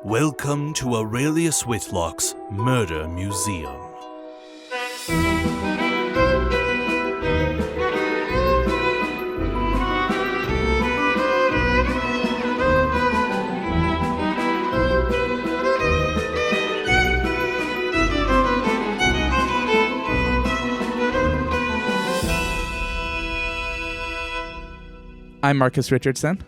Welcome to Aurelius Whitlock's Murder Museum. I'm Marcus Richardson.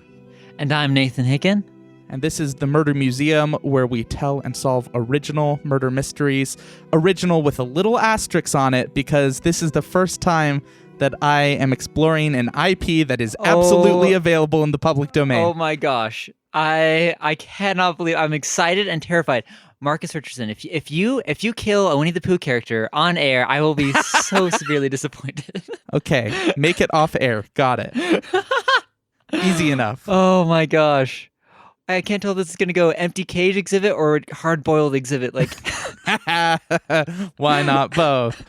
And I'm Nathan Hicken. And this is the Murder Museum, where we tell and solve original murder mysteries. Original with a little asterisk on it, because this is the first time that I am exploring an IP that is absolutely available in the public domain. Oh my gosh. I cannot believe I'm excited and terrified. Marcus Richardson, if you kill a Winnie the Pooh character on air, I will be so severely disappointed. Okay, make it off air. Got it. Easy enough. Oh my gosh. I can't tell if this is going to go empty cage exhibit or hard-boiled exhibit. Like, why not both?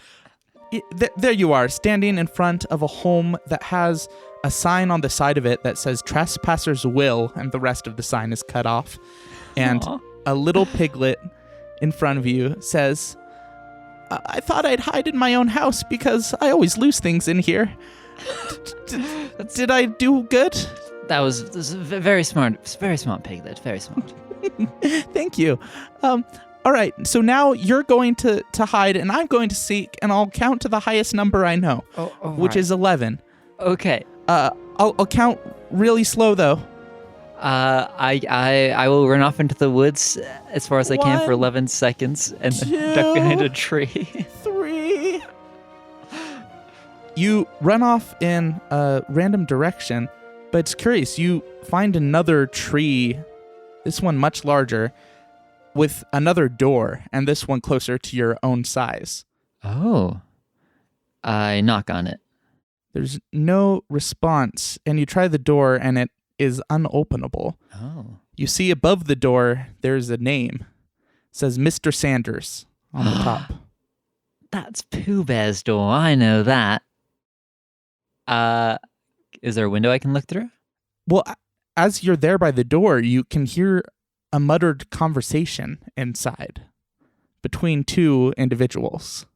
There you are, standing in front of a home that has a sign on the side of it that says "Trespassers Will," and the rest of the sign is cut off. And a little piglet in front of you says, "I thought I'd hide in my own house because I always lose things in here. Did I do good?" This was very smart piglet, very smart. Thank you. All right, so now you're going to hide, and I'm going to seek, and I'll count to the highest number I know, which is 11. Okay. I'll count really slow, though. I will run off into the woods as far as I can for 11 seconds and then duck behind a tree. 3. You run off in a random direction, but it's curious. You find another tree, this one much larger, with another door, and this one closer to your own size. Oh. I knock on it. There's no response, and you try the door, and it is unopenable. Oh. You see above the door, there's a name. It says Mr. Sanders on the top. That's Pooh Bear's door. I know that. Is there a window I can look through? Well, as you're there by the door, you can hear a muttered conversation inside between two individuals.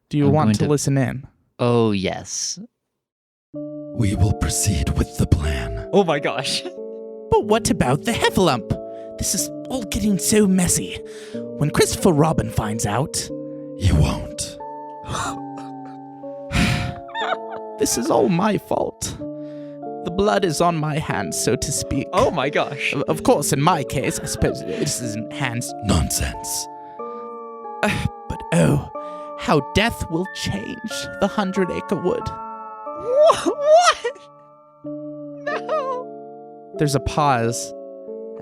Do you want to listen in? Oh, yes. We will proceed with the plan. Oh my gosh. But what about the heffalump? This is all getting so messy. When Christopher Robin finds out... He won't. This is all my fault. The blood is on my hands, so to speak. Oh my gosh. Of course, in my case, I suppose this isn't hands. Nonsense. But oh, how death will change the 100-acre wood. What? No. There's a pause,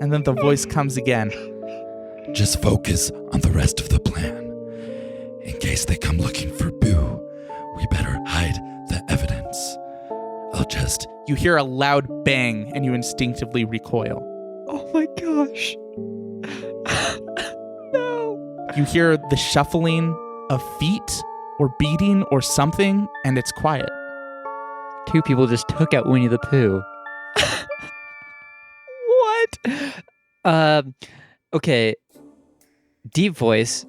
and then the voice comes again. Just focus on the rest of the plan. In case they come looking for Boo, we better hide the evidence. You hear a loud bang, and you instinctively recoil. Oh my gosh. No. You hear the shuffling of feet or beating or something, and it's quiet. 2 people just took out Winnie the Pooh. What? Okay. Deep voice,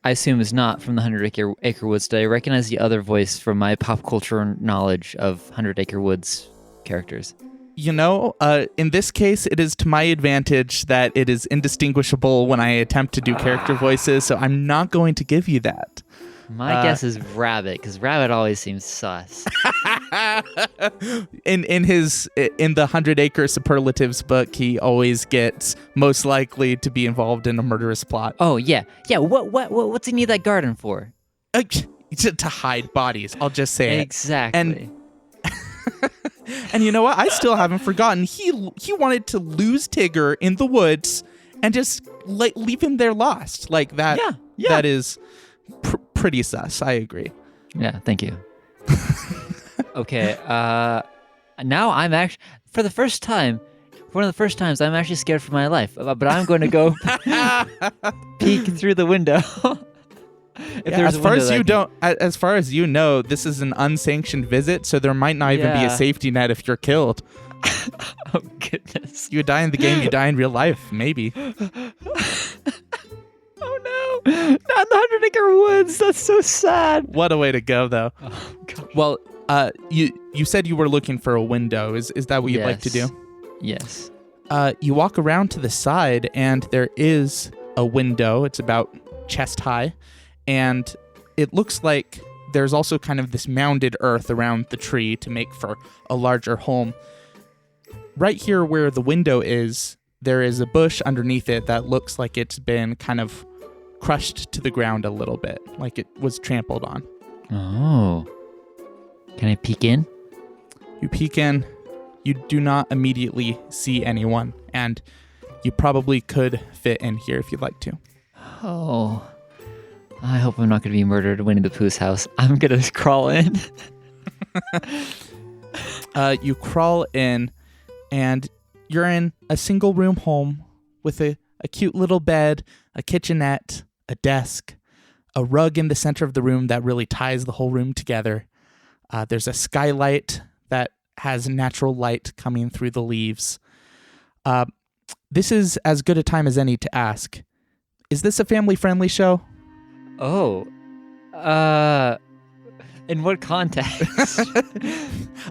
I assume, is not from the 100-acre woods. Did I recognize the other voice from my pop culture knowledge of 100-acre woods characters? You know, in this case, it is to my advantage that it is indistinguishable when I attempt to do character voices, so I'm not going to give you that. My guess is Rabbit, because Rabbit always seems sus. In the 100-acre superlatives book, he always gets most likely to be involved in a murderous plot. Oh yeah. What's he need that garden for? To hide bodies. I'll just say exactly. And you know what? I still haven't forgotten. He wanted to lose Tigger in the woods and just leave him there lost like that. Yeah. That is pretty sus. I agree. Yeah, thank you. Okay. Now I'm actually, for the first time, one of the first times, I'm actually scared for my life. But I'm going to go peek through the window. As far as you know, this is an unsanctioned visit, so there might not even be a safety net if you're killed. Okay. goodness. You die in the game, you die in real life, maybe. Oh no! Not in the 100-acre woods. That's so sad. What a way to go, though. Oh gosh. Well, you said you were looking for a window. Is that what you'd like to do? Yes. You walk around to the side, and there is a window. It's about chest high, and it looks like there's also kind of this mounded earth around the tree to make for a larger home. Right here where the window is, there is a bush underneath it that looks like it's been kind of crushed to the ground a little bit, like it was trampled on. Oh. Can I peek in? You peek in, you do not immediately see anyone, and you probably could fit in here if you'd like to. Oh. I hope I'm not going to be murdered at Winnie the Pooh's house. I'm going to crawl in. You crawl in, and you're in a single room home with a cute little bed, a kitchenette, a desk, a rug in the center of the room that really ties the whole room together. There's a skylight that has natural light coming through the leaves. This is as good a time as any to ask, is this a family-friendly show? Oh. In what context?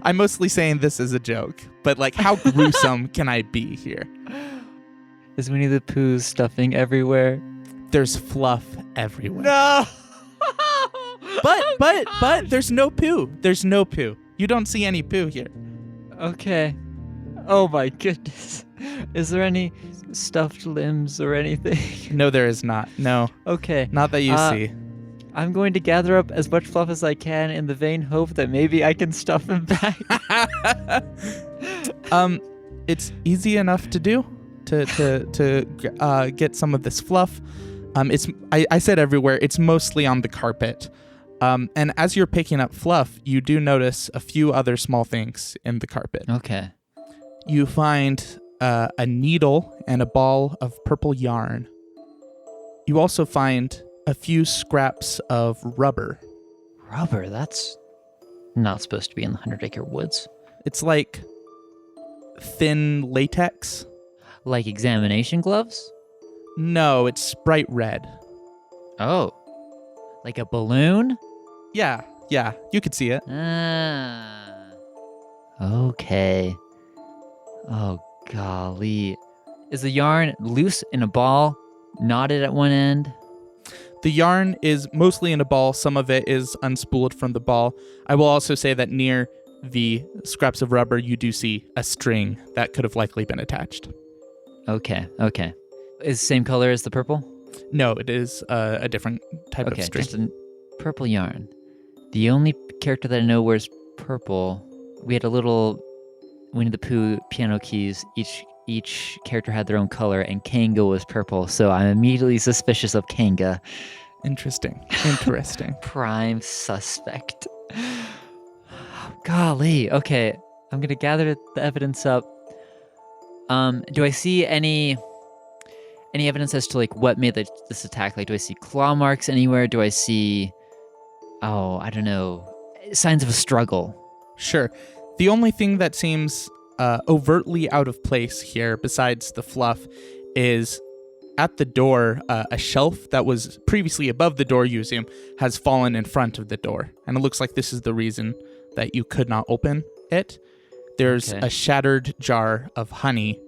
I'm mostly saying this as a joke, but like, how gruesome can I be here? Is Winnie the Pooh's stuffing everywhere? There's fluff everywhere. No! But there's no poo. There's no poo. You don't see any poo here. Okay. Oh my goodness. Is there any stuffed limbs or anything? No, there is not. No. Okay. Not that you see. I'm going to gather up as much fluff as I can in the vain hope that maybe I can stuff him back. It's easy enough to do to get some of this fluff. I said everywhere. It's mostly on the carpet. And as you're picking up fluff, you do notice a few other small things in the carpet. Okay. You find a needle and a ball of purple yarn. You also find a few scraps of rubber. Rubber? That's not supposed to be in the 100-acre woods. It's like thin latex. Like examination gloves? No, it's bright red. Oh. Like a balloon? Yeah, you could see it. Ah. Okay. Oh, golly. Is the yarn loose in a ball, knotted at one end? The yarn is mostly in a ball. Some of it is unspooled from the ball. I will also say that near the scraps of rubber, you do see a string that could have likely been attached. Okay. Is the same color as the purple? No, it is a different type of string. Just a purple yarn. The only character that I know wears purple, we had a little Winnie the Pooh piano keys. Each character had their own color, and Kanga was purple, so I'm immediately suspicious of Kanga. Interesting. Prime suspect. Golly. Okay, I'm gonna gather the evidence up. Do I see any evidence as to like what made this attack? Like, do I see claw marks anywhere? Do I see, I don't know, signs of a struggle? Sure. The only thing that seems overtly out of place here, besides the fluff, is at the door, a shelf that was previously above the door, you assume, has fallen in front of the door. And it looks like this is the reason that you could not open it. There's a shattered jar of honey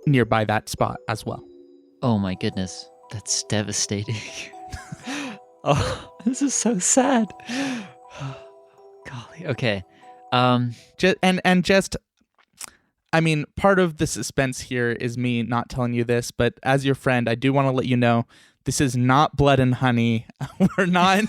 nearby that spot as well. Oh my goodness. That's devastating. Oh, this is so sad. Golly. Okay. Part of the suspense here is me not telling you this, but as your friend, I do want to let you know this is not blood and honey. We're not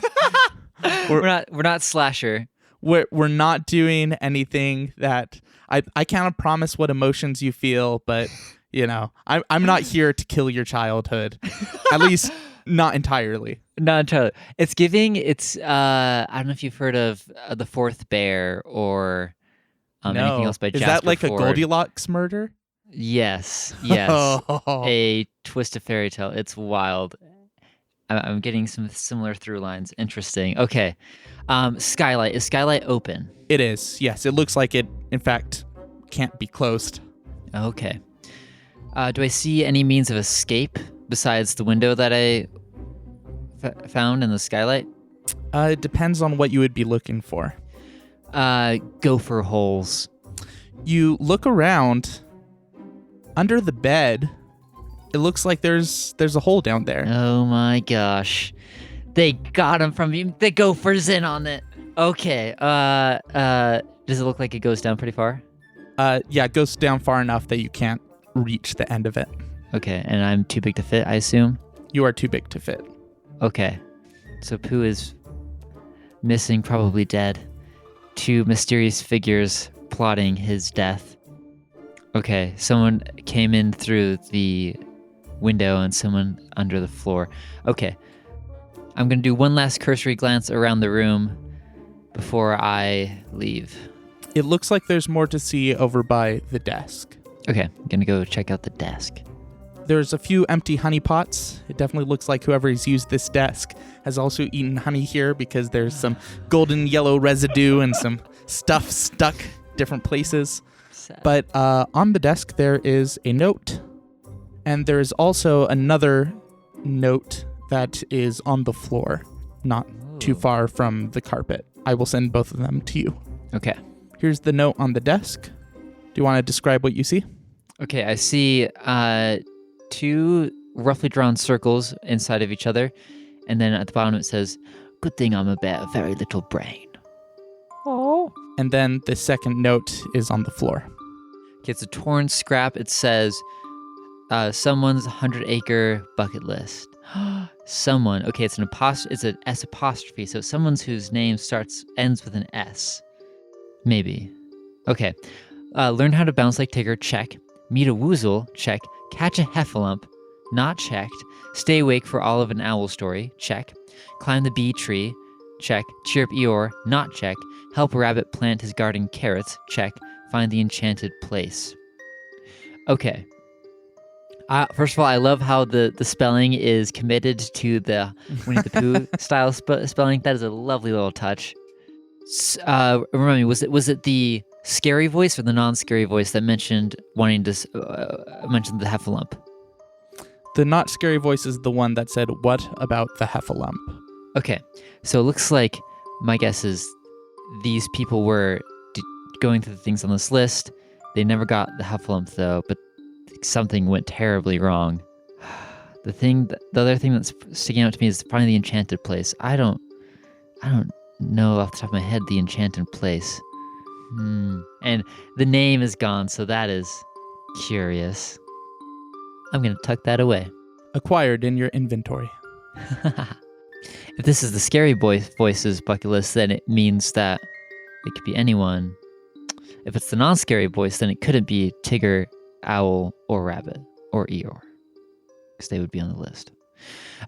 slasher. We're not doing anything that I cannot promise what emotions you feel, but you know, I'm not here to kill your childhood. At least not entirely. Not entirely. It's I don't know if you've heard of The Fourth Bear or anything else by Jasper Is that like Fforde. a Goldilocks murder? Yes. Oh. A twist of fairy tale. It's wild. I'm getting some similar through lines. Interesting. Okay. Skylight. Is skylight open? It is. Yes. It looks like it, in fact, can't be closed. Okay. Do I see any means of escape besides the window that I found in the skylight? It depends on what you would be looking for. Gopher holes. You look around. Under the bed, it looks like there's a hole down there. Oh my gosh. They got him from you. The gopher's in on it. Okay. Does it look like it goes down pretty far? Yeah, it goes down far enough that you can't reach the end of it. Okay, and I'm too big to fit, I assume? You are too big to fit. Okay. So Pooh is missing, probably dead. 2 mysterious figures plotting his death. Okay, someone came in through the window and someone under the floor. Okay. I'm going to do one last cursory glance around the room before I leave. It looks like there's more to see over by the desk. Okay, I'm going to go check out the desk. There's a few empty honey pots. It definitely looks like whoever's used this desk has also eaten honey here because there's some golden yellow residue and some stuff stuck different places. Sad. But on the desk there is a note, and there is also another note that is on the floor, not too far from the carpet. I will send both of them to you. Okay. Here's the note on the desk. Do you want to describe what you see? Okay, I see 2 roughly drawn circles inside of each other, and then at the bottom it says, "Good thing I'm a bear, very little brain." Oh. And then the second note is on the floor. Okay, it's a torn scrap. It says, someone's 100-acre bucket list. Someone. Okay, it's an S apostrophe, so someone's whose name ends with an S. Maybe. Okay. Learn how to bounce like Tigger, check. Meet a woozle, check. Catch a heffalump, not checked. Stay awake for all of an owl story, check. Climb the bee tree, check. Cheer up Eeyore, not check. Help a rabbit plant his garden carrots, check. Find the enchanted place. Okay. First of all, I love how the spelling is committed to the Winnie the Pooh style spelling. That is a lovely little touch. Remind me, was it the scary voice or the non-scary voice that mentioned wanting to mention the heffalump? The not scary voice is the one that said, "What about the heffalump?" Okay, so it looks like my guess is these people were going through the things on this list. They never got the heffalump though, but something went terribly wrong. The other thing that's sticking out to me is finding the enchanted place. I don't know off the top of my head the enchanted place. And the name is gone, so that is curious. I'm gonna tuck that away. Acquired in your inventory. If this is the scary voices bucket list, then it means that it could be anyone. If it's the non-scary voice, then it couldn't be Tigger, Owl, or Rabbit, or Eeyore, because they would be on the list.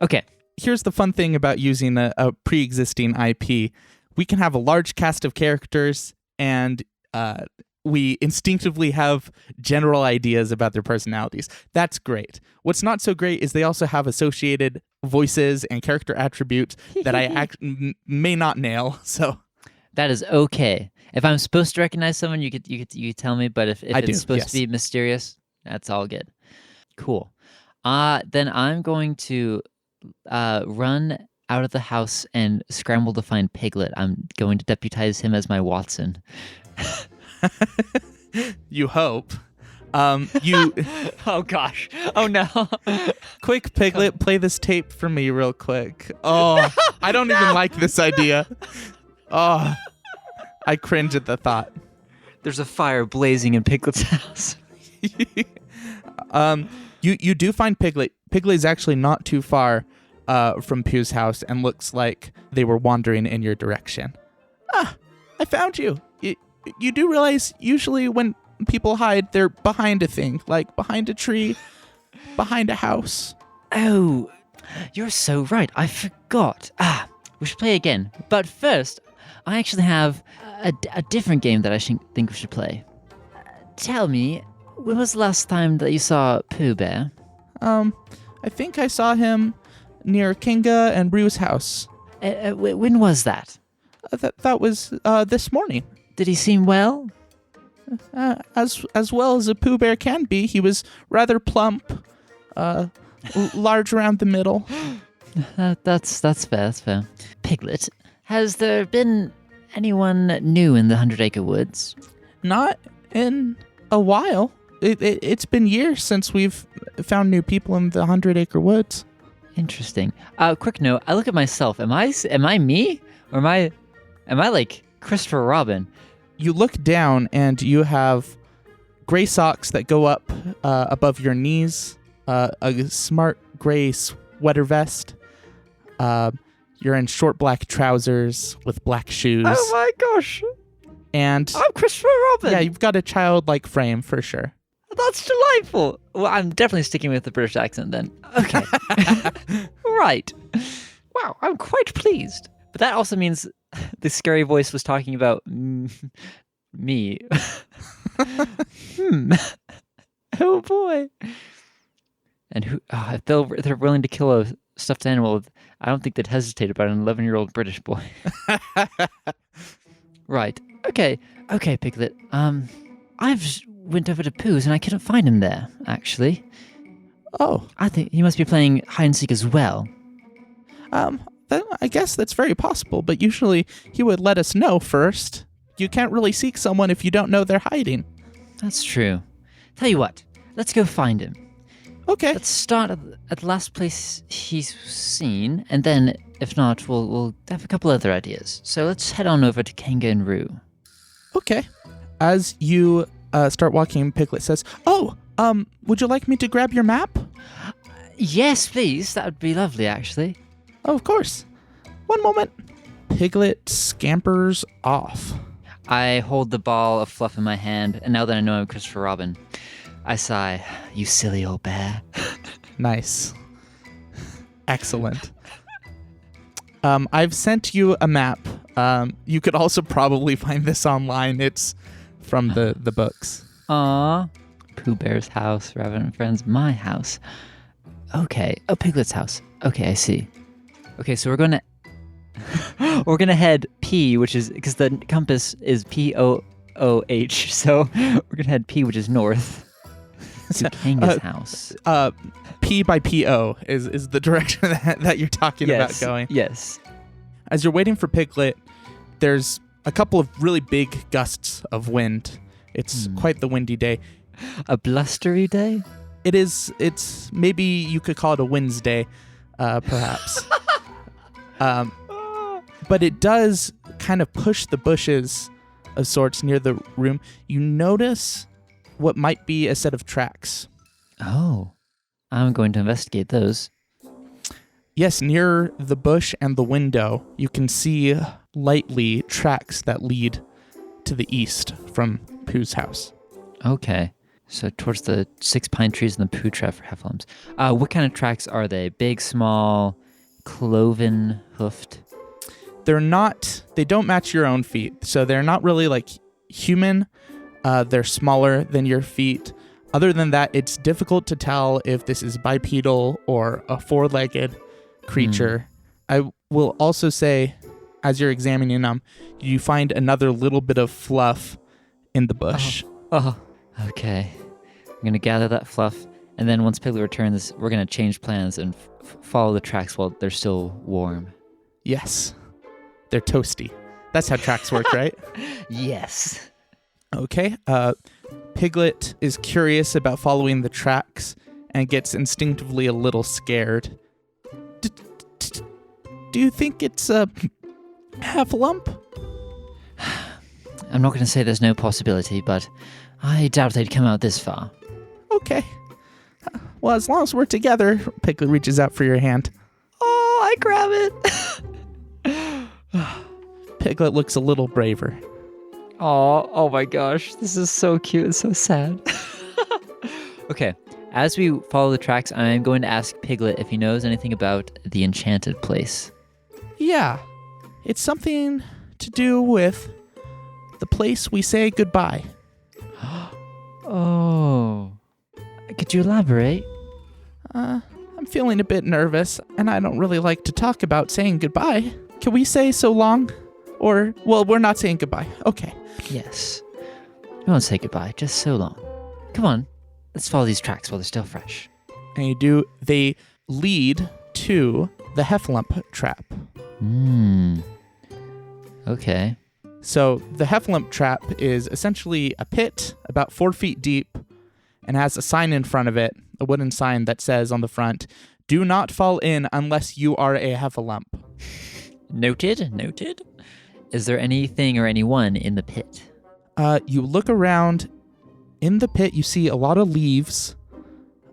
Okay. Here's the fun thing about using a pre-existing IP. We can have a large cast of characters, and we instinctively have general ideas about their personalities. That's great. What's not so great is they also have associated voices and character attributes that I may not nail. So that is okay. If I'm supposed to recognize someone, you could tell me. But if it's supposed to be mysterious, that's all good. Cool. Then I'm going to run out of the house and scramble to find Piglet. I'm going to deputize him as my Watson. You hope. Oh gosh. Oh no. Quick, Piglet, play this tape for me real quick. Oh, I don't even like this idea. Oh, I cringe at the thought. There's a fire blazing in Piglet's house. You do find Piglet. Piglet is actually not too far from Pooh's house and looks like they were wandering in your direction. Ah, I found you. You do realize usually when people hide, they're behind a thing, like behind a tree, behind a house. Oh, you're so right. I forgot. We should play again. But first, I actually have a different game that I think we should play. Tell me, when was the last time that you saw Pooh Bear? I think I saw him near Kinga and Bru's house. When was that? That was this morning. Did he seem well? as well as a Pooh Bear can be. He was rather plump, large around the middle. That's fair. That's fair. Piglet, has there been anyone new in the 100-acre woods? Not in a while. It's been years since we've found new people in the 100-acre woods. Interesting. Quick note. I look at myself. Am I me? Or am I like Christopher Robin? You look down and you have gray socks that go up above your knees, a smart gray sweater vest. You're in short black trousers with black shoes. Oh my gosh. And I'm Christopher Robin. yeah, you've got a childlike frame for sure. That's delightful. Well, I'm definitely sticking with the British accent then. Okay. Right. Wow, I'm quite pleased. But that also means the scary voice was talking about me. Oh boy. And who? If they're willing to kill a stuffed animal, I don't think they'd hesitate about an 11-year-old British boy. Right. Okay, Piglet. I've went over to Pooh's and I couldn't find him there, actually. Oh. I think he must be playing hide and seek as well. I guess that's very possible, but usually he would let us know first. You can't really seek someone if you don't know they're hiding. That's true. Tell you what, let's go find him. Okay. Let's start at the last place he's seen, and then, if not, we'll have a couple other ideas. So let's head on over to Kanga and Roo. Okay. As you start walking, Piglet says, "Oh, would you like me to grab your map?" Yes, please. That would be lovely, actually. Oh, of course. One moment. Piglet scampers off. I hold the ball of fluff in my hand, and now that I know I'm Christopher Robin, I sigh, "You silly old bear." Nice. Excellent. I've sent you a map. You could also probably find this online. It's from the books. Aw. Pooh Bear's house, Rabbit and Friends, my house. Okay. Oh, Piglet's house. Okay, I see. Okay, so we're gonna head P, which is because the compass is POOH. So we're gonna head P, which is north, to Kanga's house. P by PO is the direction that you're talking about going. Yes. As you're waiting for Piglet, there's a couple of really big gusts of wind. It's quite the windy day. A blustery day? It's maybe you could call it a Wednesday, perhaps. But it does kind of push the bushes of sorts near the room. You notice what might be a set of tracks. Oh, I'm going to investigate those. Yes, near the bush and the window, you can see lightly tracks that lead to the east from Pooh's house. Okay, so towards the 6 pine trees and the Pooh trap for heffalumps. What kind of tracks are they? Big, small, cloven, hoofed? They don't match your own feet, so they're not really like human. They're smaller than your feet. Other than that, it's difficult to tell if this is bipedal or a four-legged creature. I will also say, as you're examining them, you find another little bit of fluff in the bush. Oh, okay. I'm going to gather that fluff, and then once Piglet returns, we're going to change plans and follow the tracks while they're still warm. Yes. They're toasty. That's how tracks work, right? Yes. Okay. Piglet is curious about following the tracks and gets instinctively a little scared. Do you think it's a heffalump? I'm not going to say there's no possibility, but I doubt they'd come out this far. Okay. Well, as long as we're together, Piglet reaches out for your hand. Oh, I grab it. Piglet looks a little braver. Oh my gosh. This is so cute and so sad. Okay. As we follow the tracks, I'm going to ask Piglet if he knows anything about the enchanted place. Yeah. It's something to do with the place we say goodbye. Oh. Could you elaborate? I'm feeling a bit nervous, and I don't really like to talk about saying goodbye. Can we say so long? Or, well, we're not saying goodbye. Okay. Yes. We won't say goodbye, just so long. Come on, let's follow these tracks while they're still fresh. And you do. They lead to the Heffalump trap. Okay. So the Heffalump trap is essentially a pit about 4 feet deep and has a sign in front of it, a wooden sign that says on the front, "Do not fall in unless you are a Heffalump." Noted. Is there anything or anyone in the pit? You look around. In the pit, you see a lot of leaves.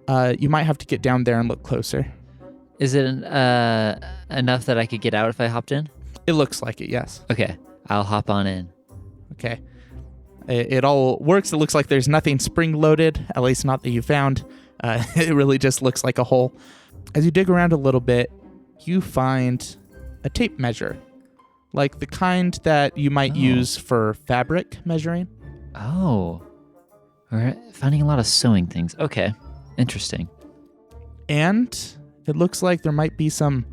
You might have to get down there and look closer. Is it enough that I could get out if I hopped in? It looks like it, yes. Okay, I'll hop on in. Okay. It all works. It looks like there's nothing spring-loaded, at least not that you found. It really just looks like a hole. As you dig around a little bit, you find a tape measure, like the kind that you might use for fabric measuring. Oh. We're finding a lot of sewing things. Okay, interesting. And it looks like there might be some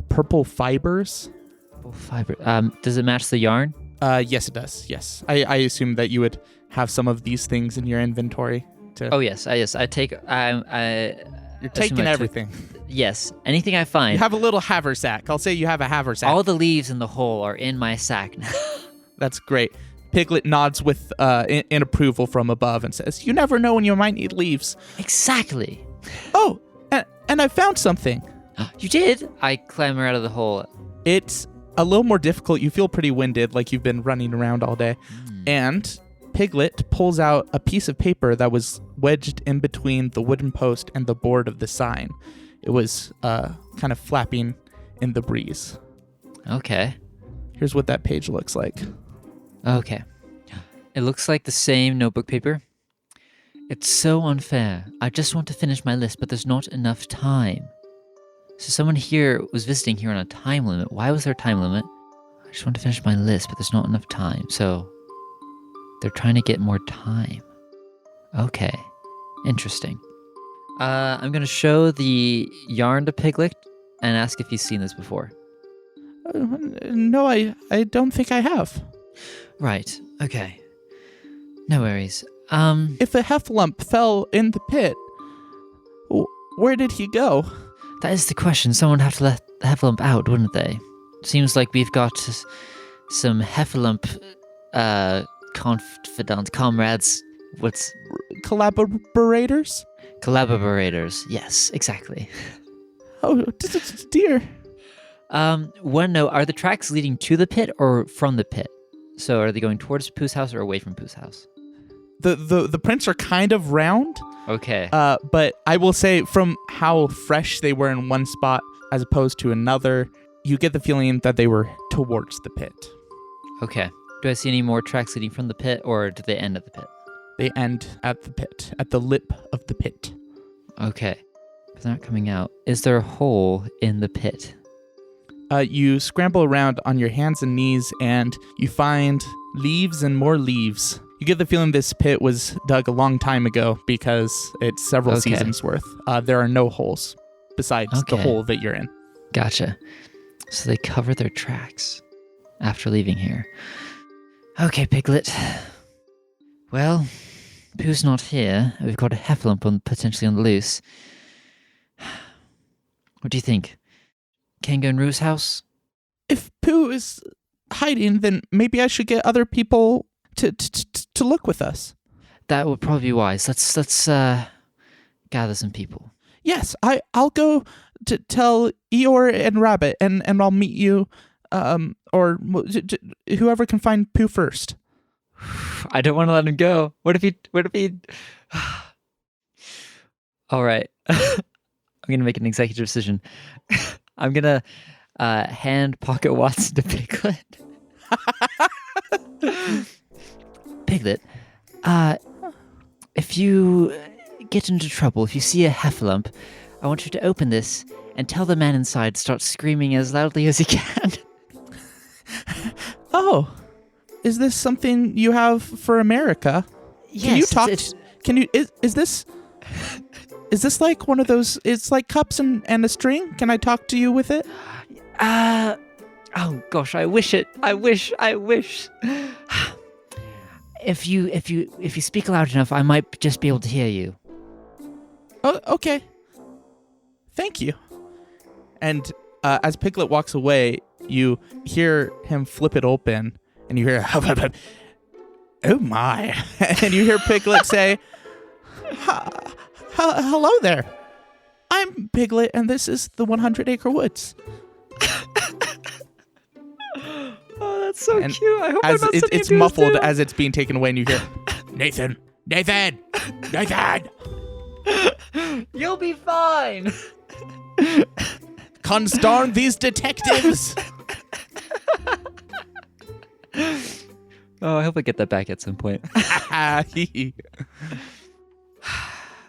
purple fibers. Purple fiber. Does it match the yarn? Yes, it does. Yes. I assume that you would have some of these things in your inventory. Oh, yes. I take... You're taking everything. Yes. Anything I find. You have a little haversack. I'll say you have a haversack. All the leaves in the hole are in my sack now. That's great. Piglet nods with in approval from above and says, "You never know when you might need leaves." Exactly. Oh, and I found something. You did? I clamber out of the hole. It's a little more difficult. You feel pretty winded, like you've been running around all day. And Piglet pulls out a piece of paper that was wedged in between the wooden post and the board of the sign. It was kind of flapping in the breeze. Okay. Here's what that page looks like. Okay. It looks like the same notebook paper. It's so unfair. I just want to finish my list, but there's not enough time. So someone here was visiting here on a time limit. Why was there a time limit? I just want to finish my list, but there's not enough time. So they're trying to get more time. Okay. Interesting. I'm going to show the yarn to Piglet and ask if he's seen this before. No, I don't think I have. Right. Okay. No worries. If a Heffalump fell in the pit, where did he go? That is the question. Someone would have to let the Heffalump out, wouldn't they? Seems like we've got some Heffalump confidant comrades. What's Collaborators? Collaborators. Yes, exactly. Oh, dear. One note, are the tracks leading to the pit or from the pit? So are they going towards Pooh's house or away from Pooh's house? The prints are kind of round. Okay. But I will say from how fresh they were in one spot as opposed to another, you get the feeling that they were towards the pit. Okay. Do I see any more tracks leading from the pit or do they end at the pit? They end at the pit, at the lip of the pit. Okay. But they're not coming out. Is there a hole in the pit? You scramble around on your hands and knees and you find leaves and more leaves. You get the feeling this pit was dug a long time ago because it's several seasons worth. There are no holes besides the hole that you're in. Gotcha. So they cover their tracks after leaving here. Okay, Piglet. Well, Pooh's not here. We've got a Heffalump potentially on the loose. What do you think? Can go in Roo's house? If Pooh is hiding, then maybe I should get other people to look with us. That would probably be wise. Let's gather some people. Yes, I'll go to tell Eeyore and Rabbit, and I'll meet you, or whoever can find Pooh first. I don't want to let him go. What if he? All right, I'm gonna make an executive decision. I'm gonna hand Pocket Watson to Piglet. Piglet, if you get into trouble, if you see a Heffalump, I want you to open this and tell the man inside to start screaming as loudly as he can. Oh, is this something you have for America? Yes. Can you talk? Can you? Is this? Is this like one of those? It's like cups and a string. Can I talk to you with it? Oh gosh, I wish it. I wish. if you speak loud enough, I might just be able to hear you. Oh, okay. Thank you. And as Piglet walks away, you hear him flip it open, and you hear, oh my. And you hear Piglet say, hello there. I'm Piglet, and this is the 100 Acre Woods. Oh, that's so And cute. I hope as I'm not sending it's you muffled this as it's being taken away, and you hear, Nathan. You'll be fine. Constarn these detectives. Oh, I hope I get that back at some point.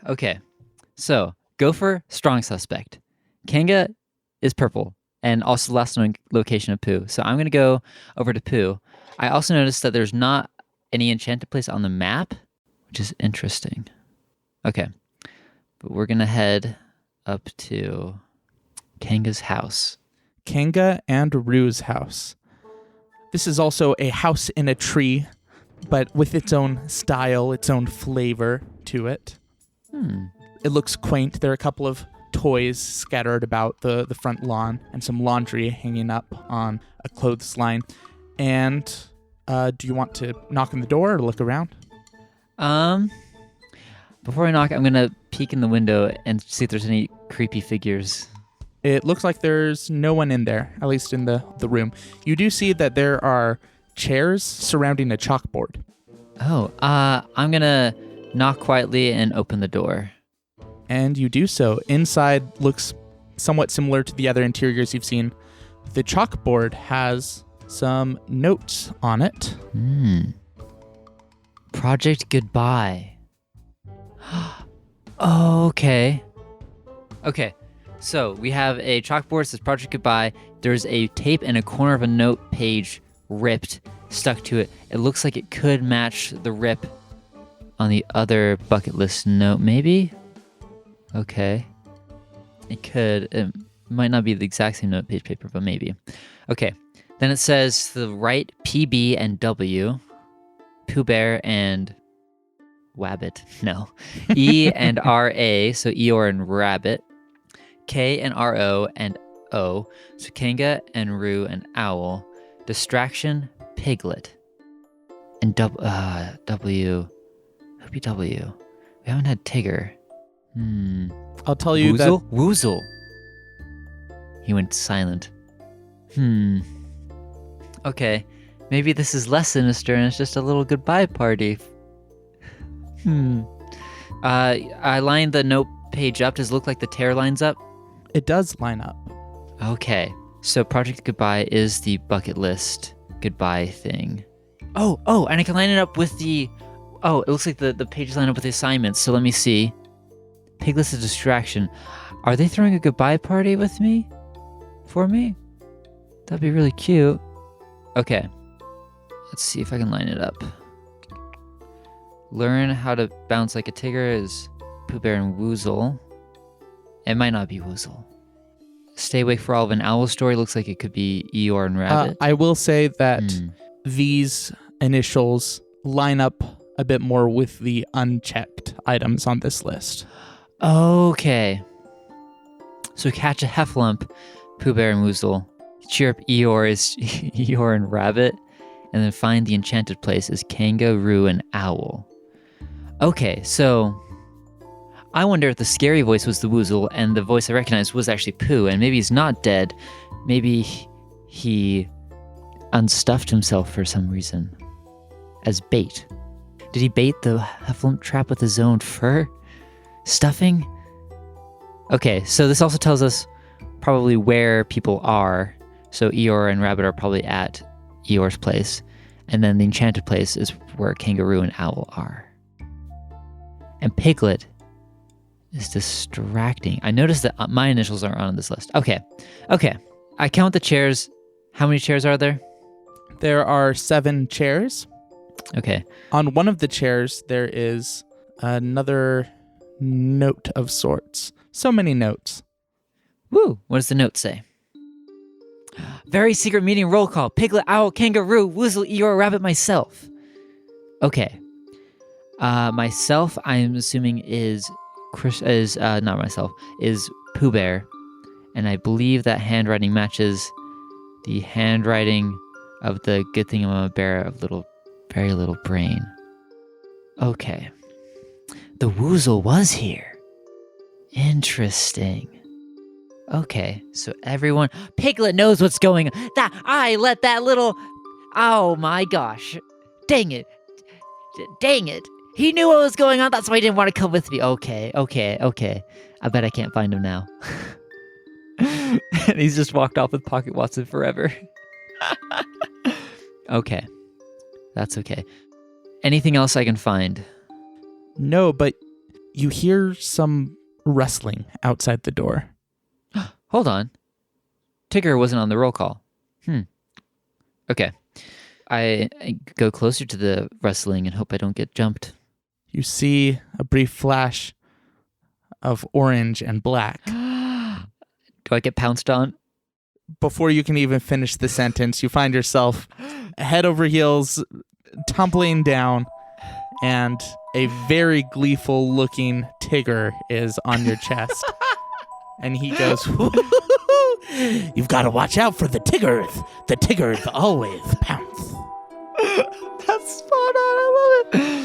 Okay, so Gopher, strong suspect. Kanga is purple, and also the last known location of Pooh. So I'm going to go over to Pooh. I also noticed that there's not any enchanted place on the map, which is interesting. Okay, but we're going to head up to Kanga's house. Kanga and Rue's house. This is also a house in a tree, but with its own style, its own flavor to it. It looks quaint. There are a couple of toys scattered about the front lawn and some laundry hanging up on a clothesline. And do you want to knock on the door or look around? Before I knock, I'm going to peek in the window and see if there's any creepy figures. It looks like there's no one in there, at least in the room. You do see that there are chairs surrounding a chalkboard. Oh, I'm going to knock quietly and open the door. And you do so. Inside looks somewhat similar to the other interiors you've seen. The chalkboard has some notes on it. Project Goodbye. Oh, okay. Okay, so we have a chalkboard that says Project Goodbye. There's a tape and a corner of a note page ripped, stuck to it. It looks like it could match the rip on the other bucket list note, maybe? Okay. It could. It might not be the exact same note page paper, but maybe. Okay. Then it says to the right, PB and W, Pooh Bear and Wabbit. No. E and RA, so Eeyore and Rabbit. K and RO and O, so Kanga and Roo and Owl. Distraction, Piglet. And W. Who'd be W? We haven't had Tigger. I'll tell you Woozle? Woozle. He went silent. Okay. Maybe this is less sinister and it's just a little goodbye party. I lined the note page up. Does it look like the tear lines up? It does line up. Okay. So Project Goodbye is the bucket list goodbye thing. Oh, and I can line it up with the... Oh, it looks like the pages line up with the assignments. So let me see. Piglet's a distraction. Are they throwing a goodbye party with me? For me? That'd be really cute. Okay. Let's see if I can line it up. Learn how to bounce like a Tigger is Pooh Bear and Woozle. It might not be Woozle. Stay awake for all of an owl story looks like it could be Eeyore and Rabbit. I will say that these initials line up a bit more with the unchecked items on this list. Okay. So catch a heffalump, Pooh Bear and Woozle. Cheer up Eeyore is Eeyore and Rabbit. And then find the enchanted place is Kanga, Roo, and Owl. Okay, so I wonder if the scary voice was the Woozle and the voice I recognized was actually Pooh, and maybe he's not dead. Maybe he unstuffed himself for some reason as bait. Did he bait the heffalump trap with his own fur? Stuffing? Okay, so this also tells us probably where people are. So Eeyore and Rabbit are probably at Eeyore's place. And then the enchanted place is where Kangaroo and Owl are. And Piglet is distracting. I noticed that my initials aren't on this list. Okay. I count the chairs. How many chairs are there? There are 7 chairs. Okay. On one of the chairs, there is another note of sorts. So many notes. Woo! What does the note say? Very secret meeting roll call. Piglet, Owl, Kangaroo, Woozle, Eeyore, Rabbit, myself. Okay. Myself, I'm assuming is not myself, is Pooh Bear, and I believe that handwriting matches the handwriting of the good thing I'm a bear of very little brain. Okay. The Woozle was here. Interesting. Okay, so everyone... Piglet knows what's going on. Oh my gosh. Dang it. Dang it. He knew what was going on. That's why he didn't want to come with me. Okay. I bet I can't find him now. And he's just walked off with Pocket Watson forever. Okay. That's okay. Anything else I can find? No, but you hear some rustling outside the door. Hold on. Tigger wasn't on the roll call. Okay. I go closer to the rustling and hope I don't get jumped. You see a brief flash of orange and black. Do I get pounced on? Before you can even finish the sentence, you find yourself head over heels, tumbling down, and a very gleeful looking Tigger is on your chest. And he goes, "You've got to watch out for the Tiggers. The Tiggers always pounce." That's spot on. I love it.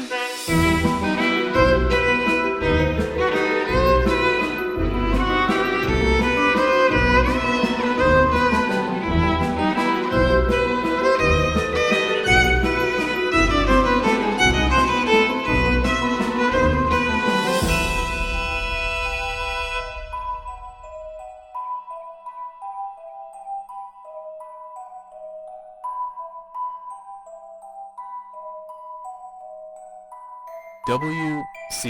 WCKIEWUWXAPKICKIE